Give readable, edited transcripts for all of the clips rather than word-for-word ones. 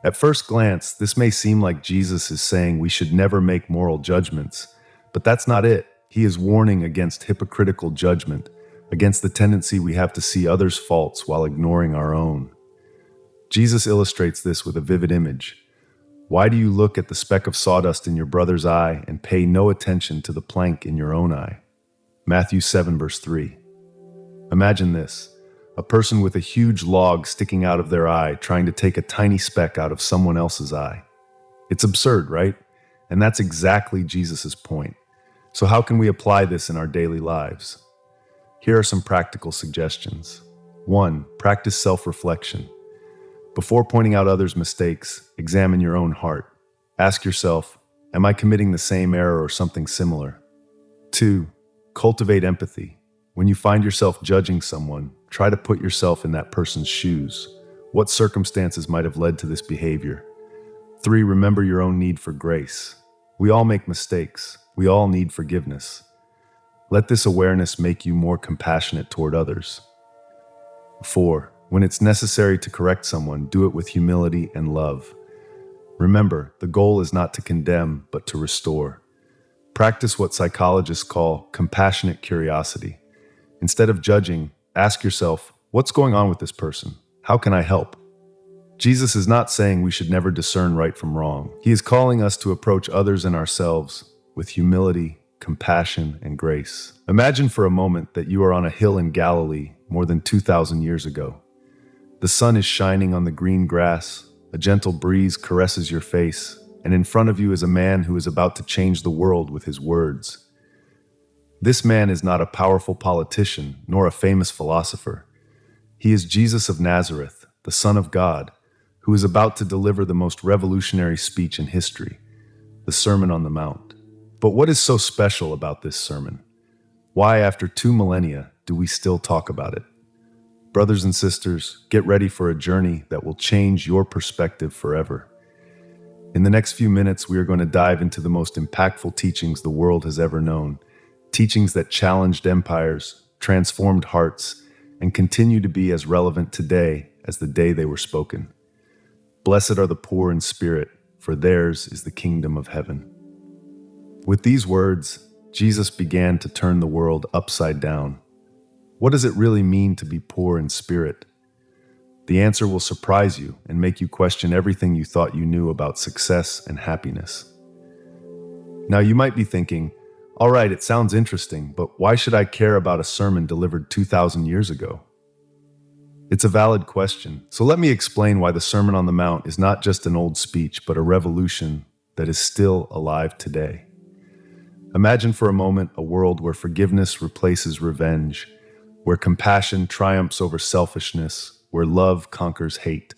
At first glance, this may seem like Jesus is saying we should never make moral judgments, but that's not it. He is warning against hypocritical judgment, against the tendency we have to see others' faults while ignoring our own. Jesus illustrates this with a vivid image. Why do you look at the speck of sawdust in your brother's eye and pay no attention to the plank in your own eye? Matthew 7, verse 3. Imagine this. A person with a huge log sticking out of their eye trying to take a tiny speck out of someone else's eye. It's absurd, right? And that's exactly Jesus' point. So how can we apply this in our daily lives? Here are some practical suggestions. 1. Practice self-reflection. Before pointing out others' mistakes, examine your own heart. Ask yourself, am I committing the same error or something similar? 2. Cultivate empathy. When you find yourself judging someone, try to put yourself in that person's shoes. What circumstances might have led to this behavior? 3. Remember your own need for grace. We all make mistakes. We all need forgiveness. Let this awareness make you more compassionate toward others. 4. When it's necessary to correct someone, do it with humility and love. Remember, the goal is not to condemn, but to restore. Practice what psychologists call compassionate curiosity. Instead of judging, ask yourself, what's going on with this person? How can I help? Jesus is not saying we should never discern right from wrong. He is calling us to approach others and ourselves with humility, compassion, and grace. Imagine for a moment that you are on a hill in Galilee more than 2,000 years ago. The sun is shining on the green grass, a gentle breeze caresses your face, and in front of you is a man who is about to change the world with his words. This man is not a powerful politician, nor a famous philosopher. He is Jesus of Nazareth, the Son of God, who is about to deliver the most revolutionary speech in history, the Sermon on the Mount. But what is so special about this sermon? Why, after 2 millennia, do we still talk about it? Brothers and sisters, get ready for a journey that will change your perspective forever. In the next few minutes, we are going to dive into the most impactful teachings the world has ever known, teachings that challenged empires, transformed hearts, and continue to be as relevant today as the day they were spoken. Blessed are the poor in spirit, for theirs is the kingdom of heaven. With these words, Jesus began to turn the world upside down. What does it really mean to be poor in spirit? The answer will surprise you and make you question everything you thought you knew about success and happiness. Now you might be thinking, all right, it sounds interesting, but why should I care about a sermon delivered 2,000 years ago? It's a valid question, so let me explain why the Sermon on the Mount is not just an old speech, but a revolution that is still alive today. Imagine for a moment a world where forgiveness replaces revenge, where compassion triumphs over selfishness, where love conquers hate.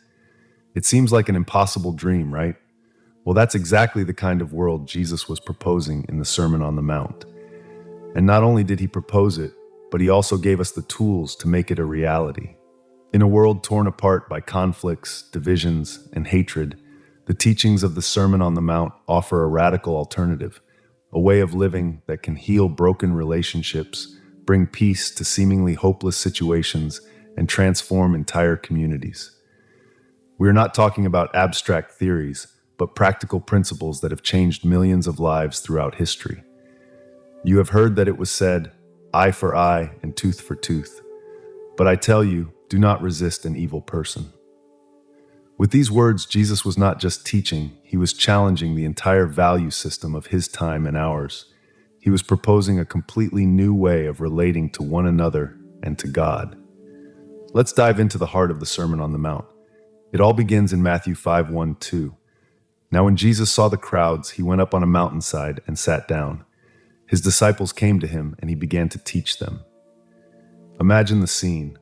It seems like an impossible dream, right? Well, that's exactly the kind of world Jesus was proposing in the Sermon on the Mount. And not only did he propose it, but he also gave us the tools to make it a reality. In a world torn apart by conflicts, divisions, and hatred, the teachings of the Sermon on the Mount offer a radical alternative, a way of living that can heal broken relationships, bring peace to seemingly hopeless situations, and transform entire communities. We are not talking about abstract theories, but practical principles that have changed millions of lives throughout history. You have heard that it was said, eye for eye and tooth for tooth. But I tell you, do not resist an evil person. With these words, Jesus was not just teaching, he was challenging the entire value system of his time and ours. He was proposing a completely new way of relating to one another and to God. Let's dive into the heart of the Sermon on the Mount. It all begins in Matthew 5:1-2. Now when Jesus saw the crowds, he went up on a mountainside and sat down. His disciples came to him, and he began to teach them. Imagine the scene,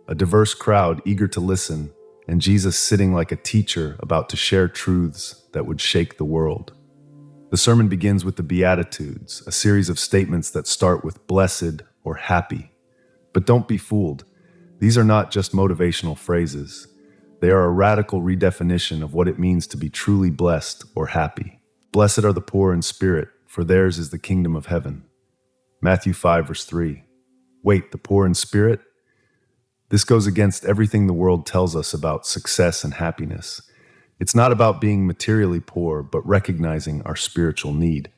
a diverse crowd eager to listen, and Jesus sitting like a teacher about to share truths that would shake the world. The sermon begins with the Beatitudes, a series of statements that start with blessed or happy. But don't be fooled. These are not just motivational phrases. They are a radical redefinition of what it means to be truly blessed or happy. Blessed are the poor in spirit, for theirs is the kingdom of heaven. Matthew 5:3. Wait, the poor in spirit? This goes against everything the world tells us about success and happiness. It's not about being materially poor, but recognizing our spiritual need.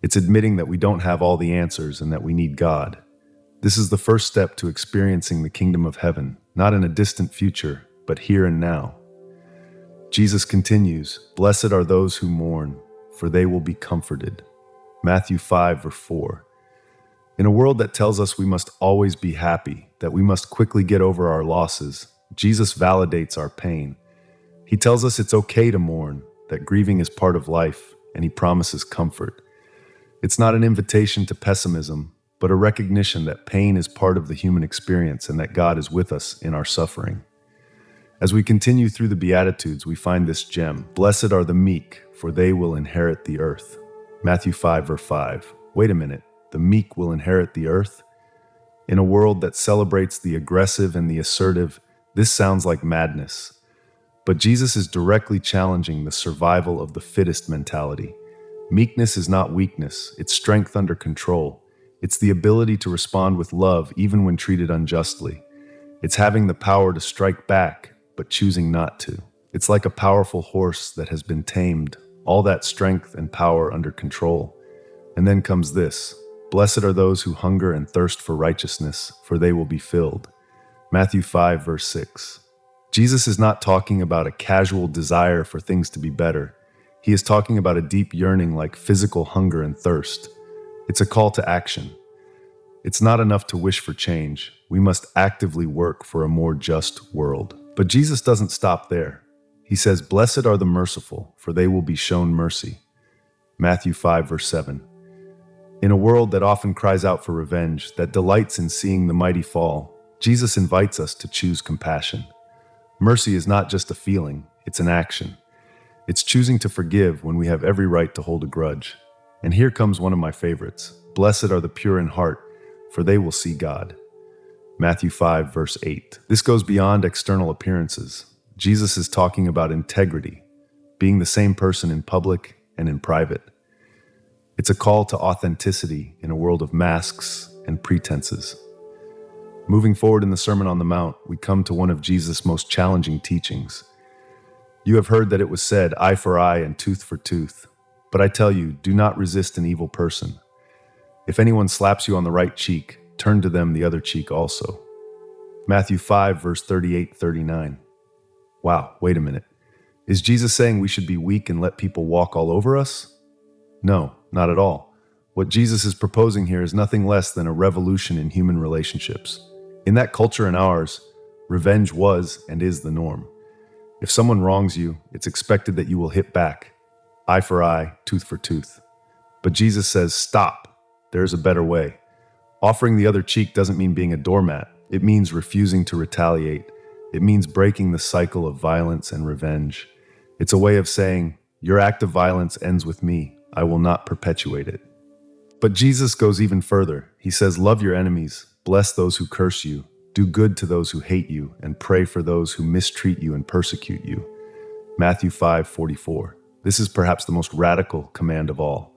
It's admitting that we don't have all the answers and that we need God. This is the first step to experiencing the kingdom of heaven, not in a distant future, but here and now. Jesus continues, "Blessed are those who mourn, for they will be comforted." Matthew 5, verse 4. In a world that tells us we must always be happy, that we must quickly get over our losses, Jesus validates our pain. He tells us it's okay to mourn, that grieving is part of life, and he promises comfort. It's not an invitation to pessimism, but a recognition that pain is part of the human experience and that God is with us in our suffering. As we continue through the Beatitudes, we find this gem. Blessed are the meek, for they will inherit the earth. Matthew 5, verse 5. Wait a minute, the meek will inherit the earth? In a world that celebrates the aggressive and the assertive, this sounds like madness. But Jesus is directly challenging the survival of the fittest mentality. Meekness is not weakness, it's strength under control. It's the ability to respond with love even when treated unjustly. It's having the power to strike back, but choosing not to. It's like a powerful horse that has been tamed, all that strength and power under control. And then comes this: blessed are those who hunger and thirst for righteousness, for they will be filled. Matthew 5, verse 6. Jesus is not talking about a casual desire for things to be better. He is talking about a deep yearning like physical hunger and thirst. It's a call to action. It's not enough to wish for change. We must actively work for a more just world. But Jesus doesn't stop there. He says, "Blessed are the merciful, for they will be shown mercy." Matthew 5, verse 7. In a world that often cries out for revenge, that delights in seeing the mighty fall, Jesus invites us to choose compassion. Mercy is not just a feeling, it's an action. It's choosing to forgive when we have every right to hold a grudge. And here comes one of my favorites. Blessed are the pure in heart, for they will see God. Matthew 5, verse 8. This goes beyond external appearances. Jesus is talking about integrity, being the same person in public and in private. It's a call to authenticity in a world of masks and pretenses. Moving forward in the Sermon on the Mount, we come to one of Jesus' most challenging teachings. You have heard that it was said, eye for eye and tooth for tooth. But I tell you, do not resist an evil person. If anyone slaps you on the right cheek, turn to them the other cheek also. Matthew 5, verse 38-39. Wow, wait a minute. Is Jesus saying we should be weak and let people walk all over us? No, not at all. What Jesus is proposing here is nothing less than a revolution in human relationships. In that culture and ours, revenge was and is the norm. If someone wrongs you, it's expected that you will hit back. Eye for eye, tooth for tooth. But Jesus says, stop. There's a better way. Offering the other cheek doesn't mean being a doormat. It means refusing to retaliate. It means breaking the cycle of violence and revenge. It's a way of saying, your act of violence ends with me. I will not perpetuate it. But Jesus goes even further. He says, love your enemies, bless those who curse you, do good to those who hate you, and pray for those who mistreat you and persecute you. Matthew 5:44. This is perhaps the most radical command of all.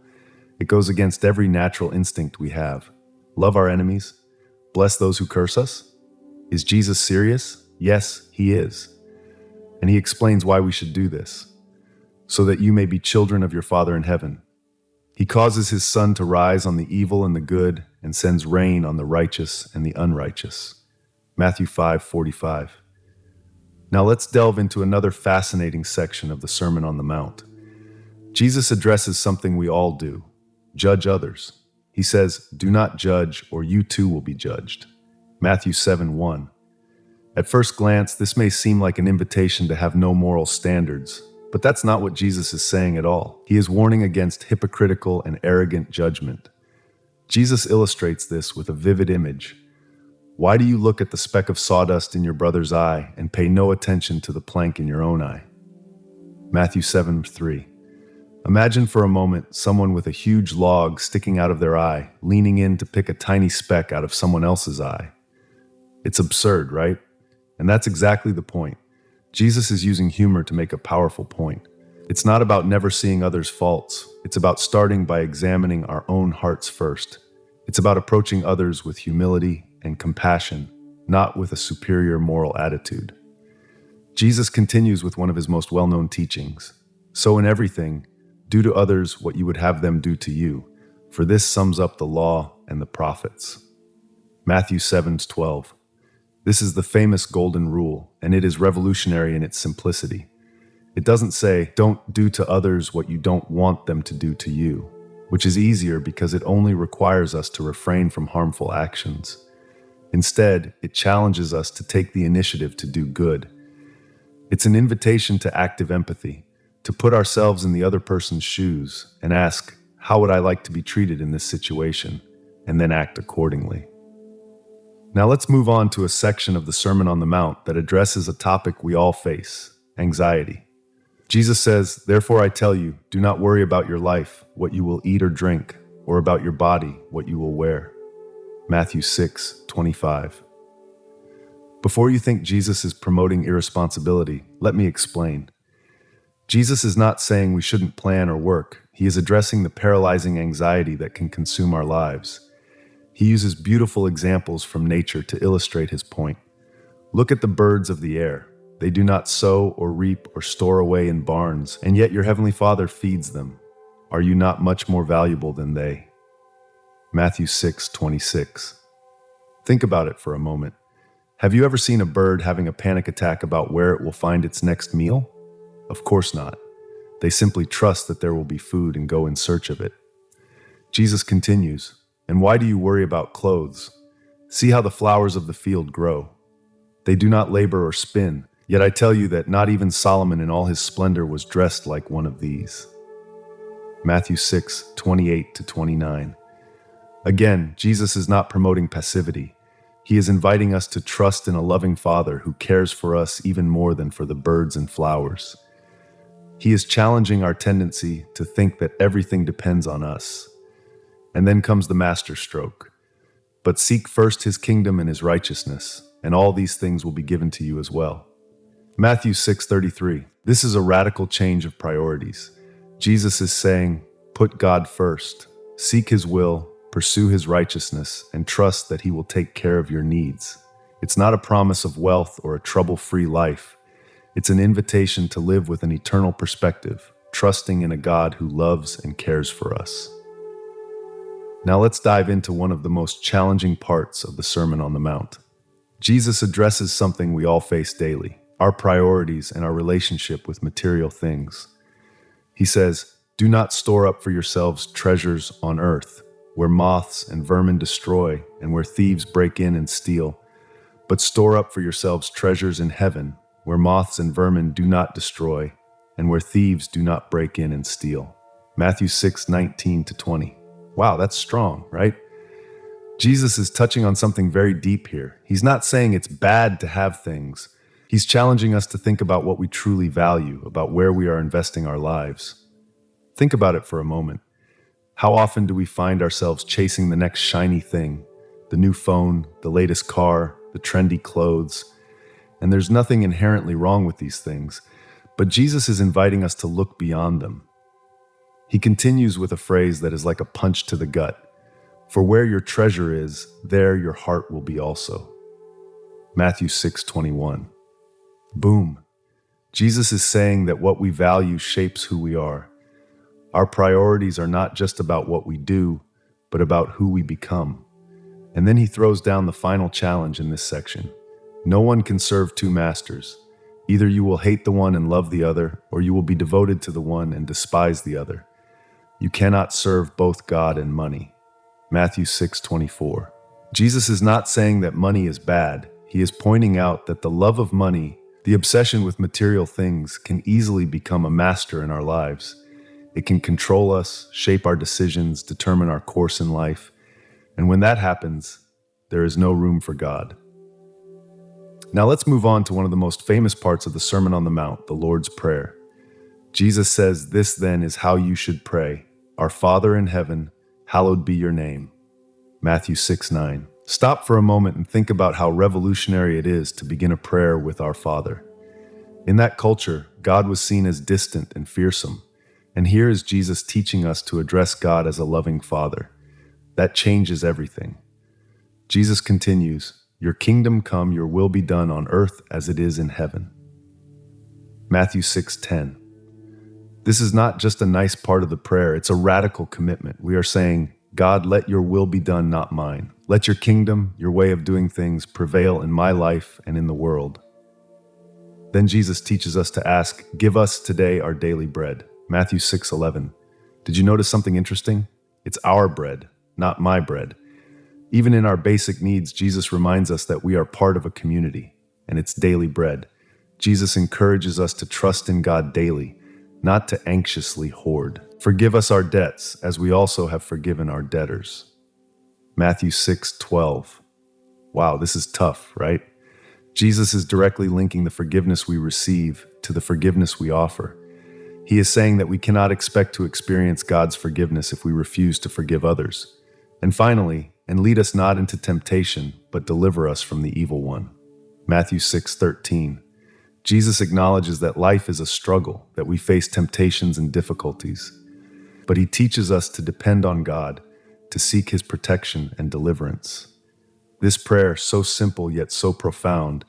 It goes against every natural instinct we have. Love our enemies, bless those who curse us. Is Jesus serious? Yes, he is. And he explains why we should do this. So that you may be children of your Father in heaven. He causes his sun to rise on the evil and the good, and sends rain on the righteous and the unrighteous. Matthew 5:45. Now let's delve into another fascinating section of the Sermon on the Mount. Jesus addresses something we all do: judge others. He says, do not judge, or you too will be judged. Matthew 7:1. At first glance, this may seem like an invitation to have no moral standards, but that's not what Jesus is saying at all. He is warning against hypocritical and arrogant judgment. Jesus illustrates this with a vivid image. Why do you look at the speck of sawdust in your brother's eye and pay no attention to the plank in your own eye? Matthew 7:3. Imagine for a moment someone with a huge log sticking out of their eye, leaning in to pick a tiny speck out of someone else's eye. It's absurd, right? And that's exactly the point. Jesus is using humor to make a powerful point. It's not about never seeing others' faults. It's about starting by examining our own hearts first. It's about approaching others with humility and compassion, not with a superior moral attitude. Jesus continues with one of his most well-known teachings. So in everything, do to others what you would have them do to you, for this sums up the law and the prophets. Matthew 7:12. This is the famous golden rule, and it is revolutionary in its simplicity. It doesn't say, don't do to others what you don't want them to do to you, which is easier because it only requires us to refrain from harmful actions. Instead, it challenges us to take the initiative to do good. It's an invitation to active empathy, to put ourselves in the other person's shoes and ask, how would I like to be treated in this situation? And then act accordingly. Now let's move on to a section of the Sermon on the Mount that addresses a topic we all face, anxiety. Jesus says, therefore I tell you, do not worry about your life, what you will eat or drink, or about your body, what you will wear. Matthew 6:25. Before you think Jesus is promoting irresponsibility, let me explain. Jesus is not saying we shouldn't plan or work. He is addressing the paralyzing anxiety that can consume our lives. He uses beautiful examples from nature to illustrate his point. Look at the birds of the air. They do not sow or reap or store away in barns, and yet your heavenly Father feeds them. Are you not much more valuable than they? Matthew 6:26. Think about it for a moment. Have you ever seen a bird having a panic attack about where it will find its next meal? Of course not. They simply trust that there will be food and go in search of it. Jesus continues, and why do you worry about clothes? See how the flowers of the field grow. They do not labor or spin, yet I tell you that not even Solomon in all his splendor was dressed like one of these. Matthew 6:28-29. Again, Jesus is not promoting passivity. He is inviting us to trust in a loving Father who cares for us even more than for the birds and flowers. He is challenging our tendency to think that everything depends on us. And then comes the masterstroke. But seek first his kingdom and his righteousness, and all these things will be given to you as well. Matthew 6:33. This is a radical change of priorities. Jesus is saying, put God first, seek his will, pursue his righteousness, and trust that he will take care of your needs. It's not a promise of wealth or a trouble-free life. It's an invitation to live with an eternal perspective, trusting in a God who loves and cares for us. Now let's dive into one of the most challenging parts of the Sermon on the Mount. Jesus addresses something we all face daily, our priorities and our relationship with material things. He says, do not store up for yourselves treasures on earth, where moths and vermin destroy and where thieves break in and steal, but store up for yourselves treasures in heaven, where moths and vermin do not destroy and where thieves do not break in and steal. Matthew 6:19-20. Wow, that's strong, right? Jesus is touching on something very deep here. He's not saying it's bad to have things. He's challenging us to think about what we truly value, about where we are investing our lives. Think about it for a moment. How often do we find ourselves chasing the next shiny thing, the new phone, the latest car, the trendy clothes? And there's nothing inherently wrong with these things, but Jesus is inviting us to look beyond them. He continues with a phrase that is like a punch to the gut. For where your treasure is, there your heart will be also. Matthew 6:21. Boom. Jesus is saying that what we value shapes who we are. Our priorities are not just about what we do, but about who we become. And then he throws down the final challenge in this section. No one can serve two masters. Either you will hate the one and love the other, or you will be devoted to the one and despise the other. You cannot serve both God and money. Matthew 6:24. Jesus is not saying that money is bad. He is pointing out that the love of money, the obsession with material things, can easily become a master in our lives. It can control us, shape our decisions, determine our course in life. And when that happens, there is no room for God. Now let's move on to one of the most famous parts of the Sermon on the Mount, the Lord's Prayer. Jesus says, this then is how you should pray. Our Father in heaven, hallowed be your name. Matthew 6:9. Stop for a moment and think about how revolutionary it is to begin a prayer with our Father. In that culture, God was seen as distant and fearsome. And here is Jesus teaching us to address God as a loving Father. That changes everything. Jesus continues, your kingdom come, your will be done on earth as it is in heaven. Matthew 6:10. This is not just a nice part of the prayer, it's a radical commitment. We are saying, God, let your will be done, not mine. Let your kingdom, your way of doing things, prevail in my life and in the world. Then Jesus teaches us to ask, give us today our daily bread. Matthew 6:11. Did you notice something interesting? It's our bread, not my bread. Even in our basic needs, Jesus reminds us that we are part of a community, and it's daily bread. Jesus encourages us to trust in God daily, not to anxiously hoard. Forgive us our debts, as we also have forgiven our debtors. Matthew 6:12. Wow, this is tough, right? Jesus is directly linking the forgiveness we receive to the forgiveness we offer. He is saying that we cannot expect to experience God's forgiveness if we refuse to forgive others. And finally, and lead us not into temptation, but deliver us from the evil one. Matthew 6:13. Jesus acknowledges that life is a struggle, that we face temptations and difficulties. But he teaches us to depend on God, to seek his protection and deliverance. This prayer, so simple yet so profound,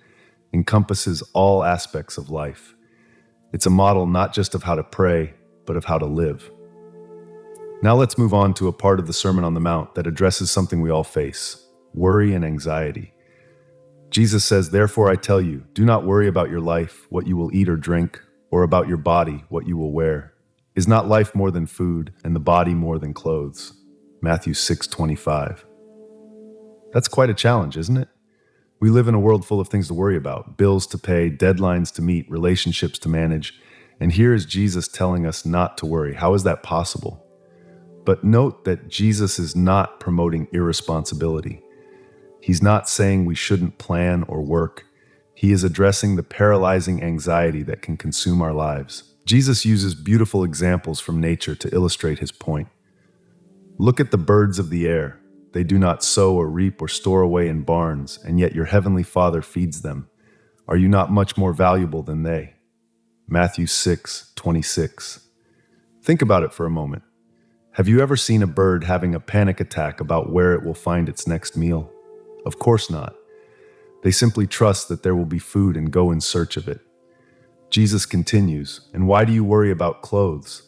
encompasses all aspects of life. It's a model not just of how to pray, but of how to live. Now let's move on to a part of the Sermon on the Mount that addresses something we all face: worry and anxiety. Jesus says, therefore I tell you, do not worry about your life, what you will eat or drink, or about your body, what you will wear. Is not life more than food, and the body more than clothes? Matthew 6:25. That's quite a challenge, isn't it? We live in a world full of things to worry about, bills to pay, deadlines to meet, relationships to manage. And here is Jesus telling us not to worry. How is that possible? But note that Jesus is not promoting irresponsibility. He's not saying we shouldn't plan or work. He is addressing the paralyzing anxiety that can consume our lives. Jesus uses beautiful examples from nature to illustrate his point. Look at the birds of the air. They do not sow or reap or store away in barns, and yet your heavenly Father feeds them. Are you not much more valuable than they? Matthew 6:26. Think about it for a moment. Have you ever seen a bird having a panic attack about where it will find its next meal? Of course not. They simply trust that there will be food and go in search of it. Jesus continues, and why do you worry about clothes?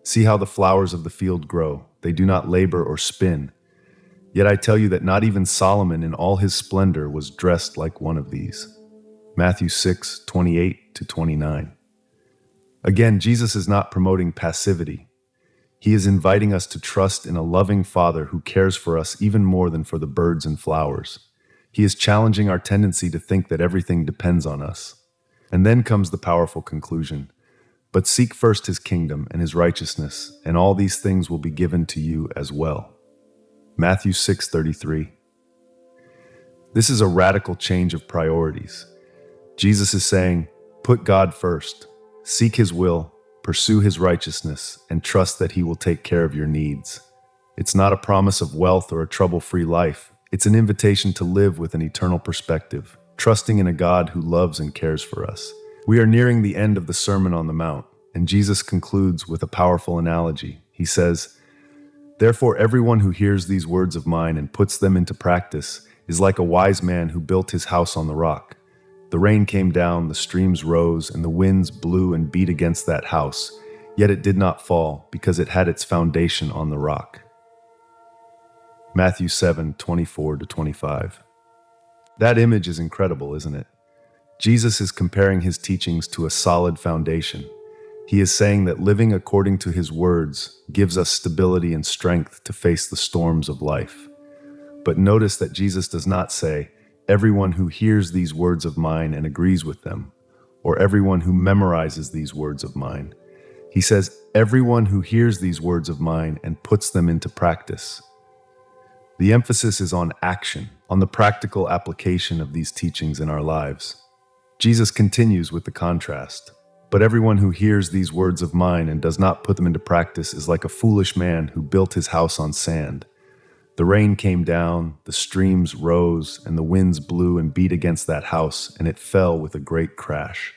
See how the flowers of the field grow. They do not labor or spin. Yet I tell you that not even Solomon in all his splendor was dressed like one of these. Matthew 6:28-29. Again, Jesus is not promoting passivity. He is inviting us to trust in a loving Father who cares for us even more than for the birds and flowers. He is challenging our tendency to think that everything depends on us. And then comes the powerful conclusion. But seek first his kingdom and his righteousness, and all these things will be given to you as well. Matthew 6:33. This is a radical change of priorities. Jesus is saying, put God first, seek his will, pursue his righteousness, and trust that he will take care of your needs. It's not a promise of wealth or a trouble-free life. It's an invitation to live with an eternal perspective, trusting in a God who loves and cares for us. We are nearing the end of the Sermon on the Mount, and Jesus concludes with a powerful analogy. He says, therefore, everyone who hears these words of mine and puts them into practice is like a wise man who built his house on the rock. The rain came down, the streams rose, and the winds blew and beat against that house, yet it did not fall because it had its foundation on the rock. Matthew 7:24-25. That image is incredible, isn't it? Jesus is comparing his teachings to a solid foundation. He is saying that living according to his words gives us stability and strength to face the storms of life. But notice that Jesus does not say, everyone who hears these words of mine and agrees with them, or everyone who memorizes these words of mine. He says, everyone who hears these words of mine and puts them into practice. The emphasis is on action, on the practical application of these teachings in our lives. Jesus continues with the contrast. But everyone who hears these words of mine and does not put them into practice is like a foolish man who built his house on sand. The rain came down, the streams rose, and the winds blew and beat against that house, and it fell with a great crash.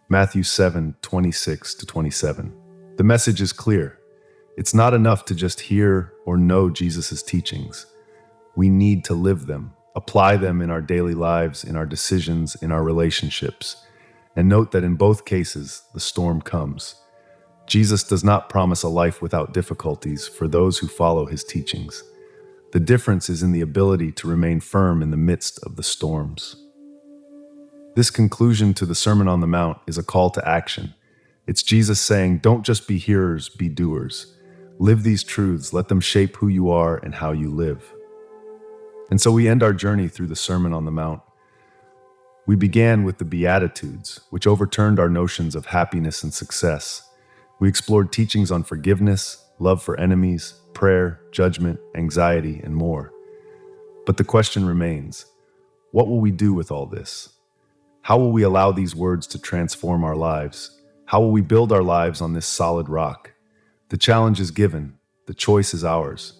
Matthew 7:26-27. The message is clear. It's not enough to just hear or know Jesus' teachings. We need to live them, apply them in our daily lives, in our decisions, in our relationships. And note that in both cases, the storm comes. Jesus does not promise a life without difficulties for those who follow his teachings. The difference is in the ability to remain firm in the midst of the storms. This conclusion to the Sermon on the Mount is a call to action. It's Jesus saying, don't just be hearers, be doers. Live these truths, let them shape who you are and how you live. And so we end our journey through the Sermon on the Mount. We began with the Beatitudes, which overturned our notions of happiness and success. We explored teachings on forgiveness, love for enemies, prayer, judgment, anxiety, and more. But the question remains, what will we do with all this? How will we allow these words to transform our lives? How will we build our lives on this solid rock? The challenge is given, the choice is ours.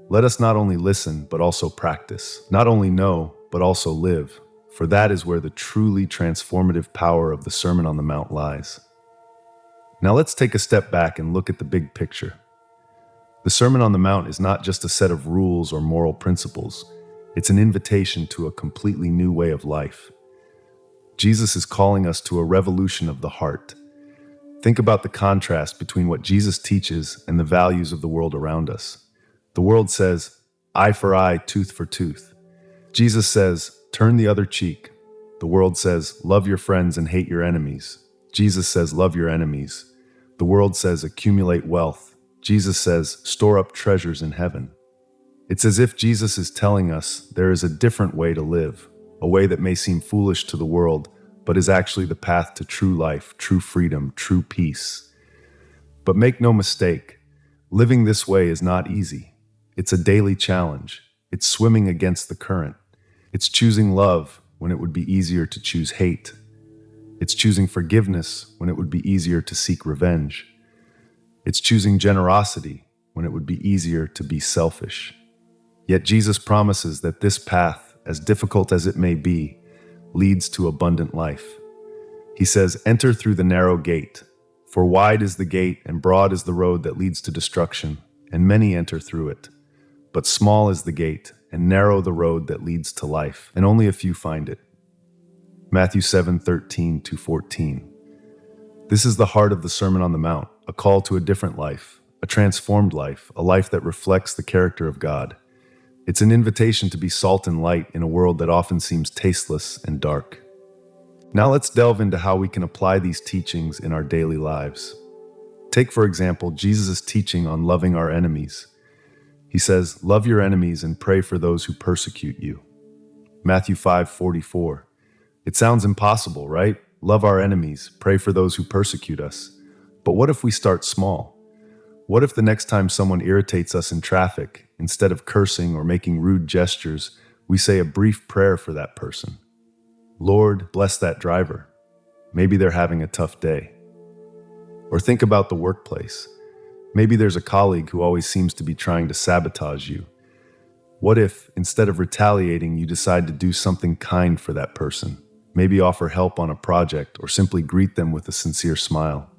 Let us not only listen, but also practice. Not only know, but also live. For that is where the truly transformative power of the Sermon on the Mount lies. Now let's take a step back and look at the big picture. The Sermon on the Mount is not just a set of rules or moral principles. It's an invitation to a completely new way of life. Jesus is calling us to a revolution of the heart. Think about the contrast between what Jesus teaches and the values of the world around us. The world says, eye for eye, tooth for tooth. Jesus says, turn the other cheek. The world says, love your friends and hate your enemies. Jesus says, love your enemies. The world says, accumulate wealth. Jesus says, store up treasures in heaven. It's as if Jesus is telling us there is a different way to live, a way that may seem foolish to the world, but is actually the path to true life, true freedom, true peace. But make no mistake, living this way is not easy. It's a daily challenge. It's swimming against the current. It's choosing love when it would be easier to choose hate. It's choosing forgiveness when it would be easier to seek revenge. It's choosing generosity when it would be easier to be selfish. Yet Jesus promises that this path, as difficult as it may be, leads to abundant life. He says, enter through the narrow gate, for wide is the gate and broad is the road that leads to destruction, and many enter through it. But small is the gate and narrow the road that leads to life, and only a few find it. Matthew 7:13-14. This is the heart of the Sermon on the Mount, a call to a different life, a transformed life, a life that reflects the character of God. It's an invitation to be salt and light in a world that often seems tasteless and dark. Now let's delve into how we can apply these teachings in our daily lives. Take, for example, Jesus' teaching on loving our enemies. He says, love your enemies and pray for those who persecute you. Matthew 5:44. It sounds impossible, right? Love our enemies, pray for those who persecute us. But what if we start small? What if the next time someone irritates us in traffic, instead of cursing or making rude gestures, we say a brief prayer for that person? Lord, bless that driver. Maybe they're having a tough day. Or think about the workplace. Maybe there's a colleague who always seems to be trying to sabotage you. What if, instead of retaliating, you decide to do something kind for that person? Maybe offer help on a project or simply greet them with a sincere smile.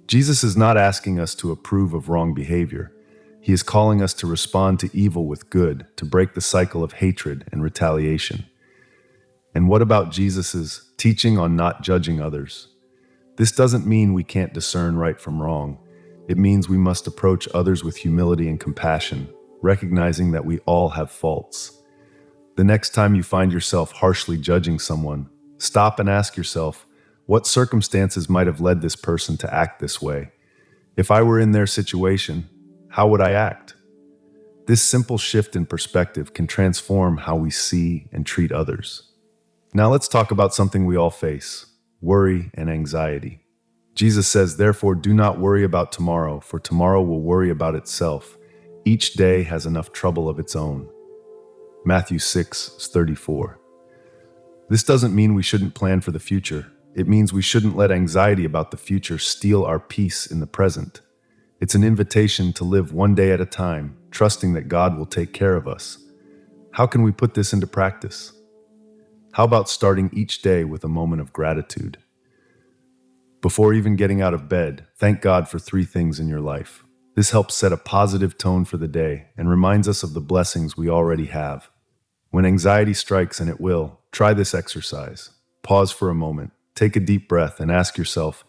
Jesus is not asking us to approve of wrong behavior. He is calling us to respond to evil with good, to break the cycle of hatred and retaliation. And what about Jesus' teaching on not judging others? This doesn't mean we can't discern right from wrong. It means we must approach others with humility and compassion, recognizing that we all have faults. The next time you find yourself harshly judging someone, stop and ask yourself, what circumstances might have led this person to act this way? If I were in their situation, how would I act? This simple shift in perspective can transform how we see and treat others. Now let's talk about something we all face, worry and anxiety. Jesus says, therefore, do not worry about tomorrow, for tomorrow will worry about itself. Each day has enough trouble of its own. Matthew 6:34. This doesn't mean we shouldn't plan for the future. It means we shouldn't let anxiety about the future steal our peace in the present. It's an invitation to live one day at a time, trusting that God will take care of us. How can we put this into practice? How about starting each day with a moment of gratitude? Before even getting out of bed, thank God for 3 things in your life. This helps set a positive tone for the day and reminds us of the blessings we already have. When anxiety strikes, and it will, try this exercise. Pause for a moment. take a deep breath and ask yourself,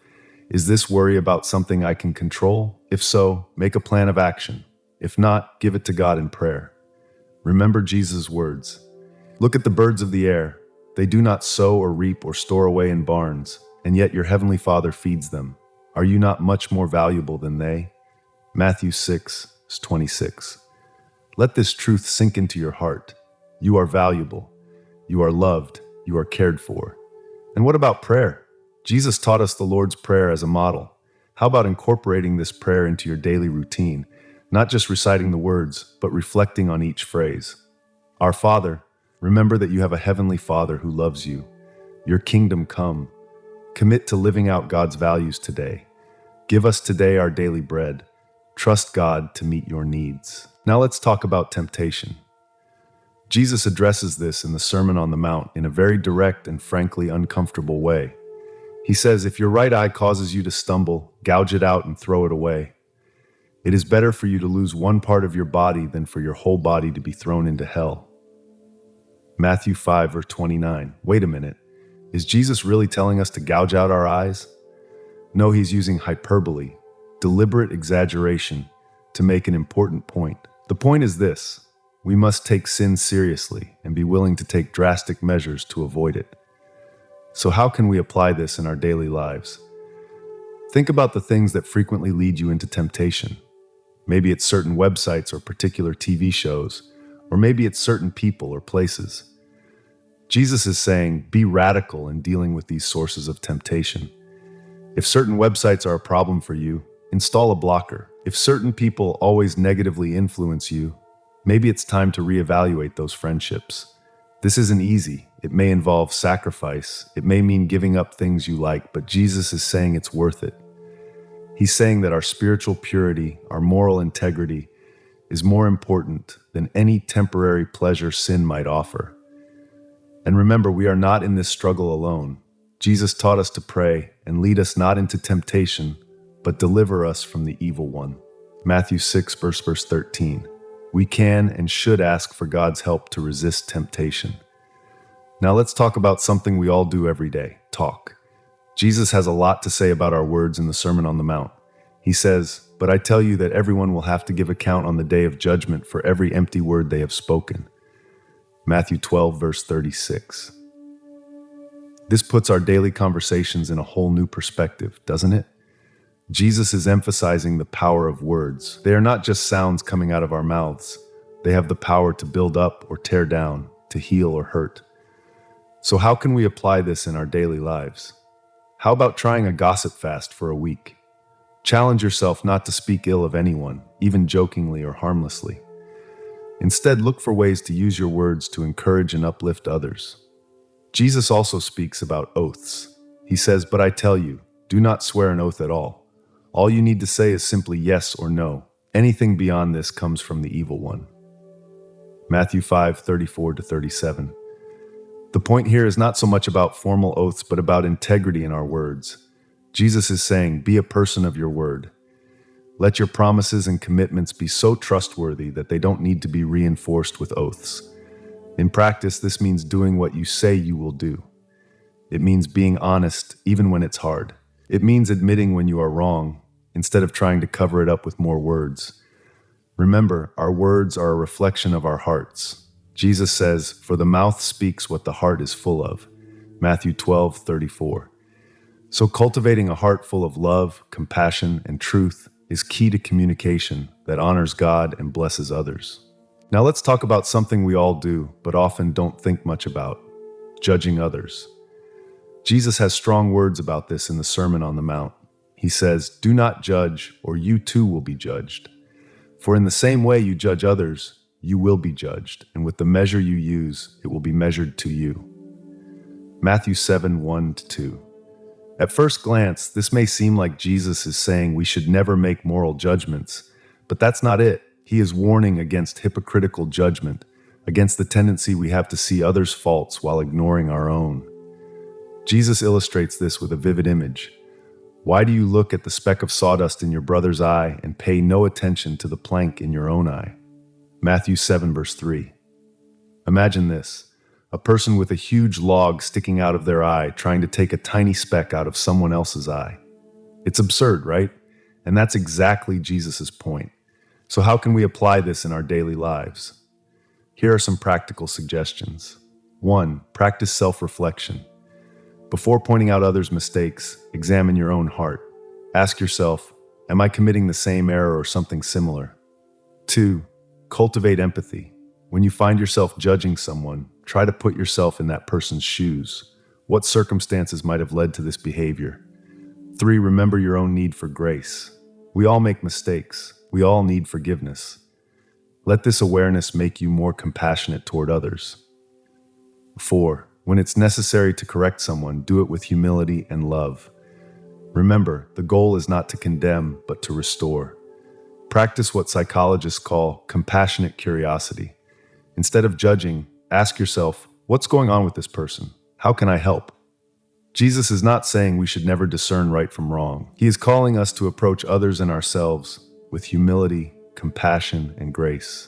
is this worry about something I can control? If so, make a plan of action. If not, give it to God in prayer. Remember Jesus' words. Look at the birds of the air. They do not sow or reap or store away in barns, and yet your heavenly Father feeds them. Are you not much more valuable than they? Matthew 6:26. Let this truth sink into your heart. You are valuable. You are loved. You are cared for. And what about prayer? Jesus taught us the Lord's Prayer as a model. How about incorporating this prayer into your daily routine, not just reciting the words, but reflecting on each phrase? Our Father, remember that you have a heavenly Father who loves you. Your kingdom come. Commit to living out God's values today. Give us today our daily bread. Trust God to meet your needs. Now let's talk about temptation. Jesus addresses this in the Sermon on the Mount in a very direct and frankly uncomfortable way. He says, if your right eye causes you to stumble, gouge it out and throw it away. It is better for you to lose one part of your body than for your whole body to be thrown into hell. Matthew 5:29. Wait a minute. Is Jesus really telling us to gouge out our eyes? No, he's using hyperbole, deliberate exaggeration, to make an important point. The point is this: we must take sin seriously and be willing to take drastic measures to avoid it. So how can we apply this in our daily lives? Think about the things that frequently lead you into temptation. Maybe it's certain websites or particular TV shows, or maybe it's certain people or places. Jesus is saying, be radical in dealing with these sources of temptation. If certain websites are a problem for you, install a blocker. If certain people always negatively influence you, maybe it's time to reevaluate those friendships. This isn't easy. It may involve sacrifice. It may mean giving up things you like, but Jesus is saying it's worth it. He's saying that our spiritual purity, our moral integrity, is more important than any temporary pleasure sin might offer. And remember, we are not in this struggle alone. Jesus taught us to pray and lead us not into temptation, but deliver us from the evil one. Matthew 6, verse 13. We can and should ask for God's help to resist temptation. Now let's talk about something we all do every day: talk. Jesus has a lot to say about our words in the Sermon on the Mount. He says, but I tell you that everyone will have to give account on the day of judgment for every empty word they have spoken. Matthew 12, verse 36. This puts our daily conversations in a whole new perspective, doesn't it? Jesus is emphasizing the power of words. They are not just sounds coming out of our mouths. They have the power to build up or tear down, to heal or hurt. So how can we apply this in our daily lives? How about trying a gossip fast for a week? Challenge yourself not to speak ill of anyone, even jokingly or harmlessly. Instead, look for ways to use your words to encourage and uplift others. Jesus also speaks about oaths. He says, but I tell you, do not swear an oath at all. All you need to say is simply yes or no. Anything beyond this comes from the evil one. Matthew 5:34-37. The point here is not so much about formal oaths, but about integrity in our words. Jesus is saying, be a person of your word. Let your promises and commitments be so trustworthy that they don't need to be reinforced with oaths. In practice, this means doing what you say you will do. It means being honest, even when it's hard. It means admitting when you are wrong, instead of trying to cover it up with more words. Remember, our words are a reflection of our hearts. Jesus says, for the mouth speaks what the heart is full of. Matthew 12:34. So cultivating a heart full of love, compassion, and truth is key to communication that honors God and blesses others. Now let's talk about something we all do, but often don't think much about: judging others. Jesus has strong words about this in the Sermon on the Mount. He says, do not judge, or you too will be judged. For in the same way you judge others, you will be judged, and with the measure you use, it will be measured to you. Matthew 7:1-2. At first glance, this may seem like Jesus is saying we should never make moral judgments, but that's not it. He is warning against hypocritical judgment, against the tendency we have to see others' faults while ignoring our own. Jesus illustrates this with a vivid image. Why do you look at the speck of sawdust in your brother's eye and pay no attention to the plank in your own eye? Matthew 7, verse 3. Imagine this. A person with a huge log sticking out of their eye, trying to take a tiny speck out of someone else's eye. It's absurd, right? And that's exactly Jesus' point. So how can we apply this in our daily lives? Here are some practical suggestions. 1. Practice self-reflection. Before pointing out others' mistakes, examine your own heart. Ask yourself, am I committing the same error or something similar? 2. Cultivate empathy. When you find yourself judging someone, try to put yourself in that person's shoes. What circumstances might have led to this behavior? 3. Remember your own need for grace. We all make mistakes. We all need forgiveness. Let this awareness make you more compassionate toward others. 4. When it's necessary to correct someone, do it with humility and love. Remember, the goal is not to condemn, but to restore. Practice what psychologists call compassionate curiosity. Instead of judging, ask yourself, what's going on with this person? How can I help? Jesus is not saying we should never discern right from wrong. He is calling us to approach others and ourselves with humility, compassion, and grace.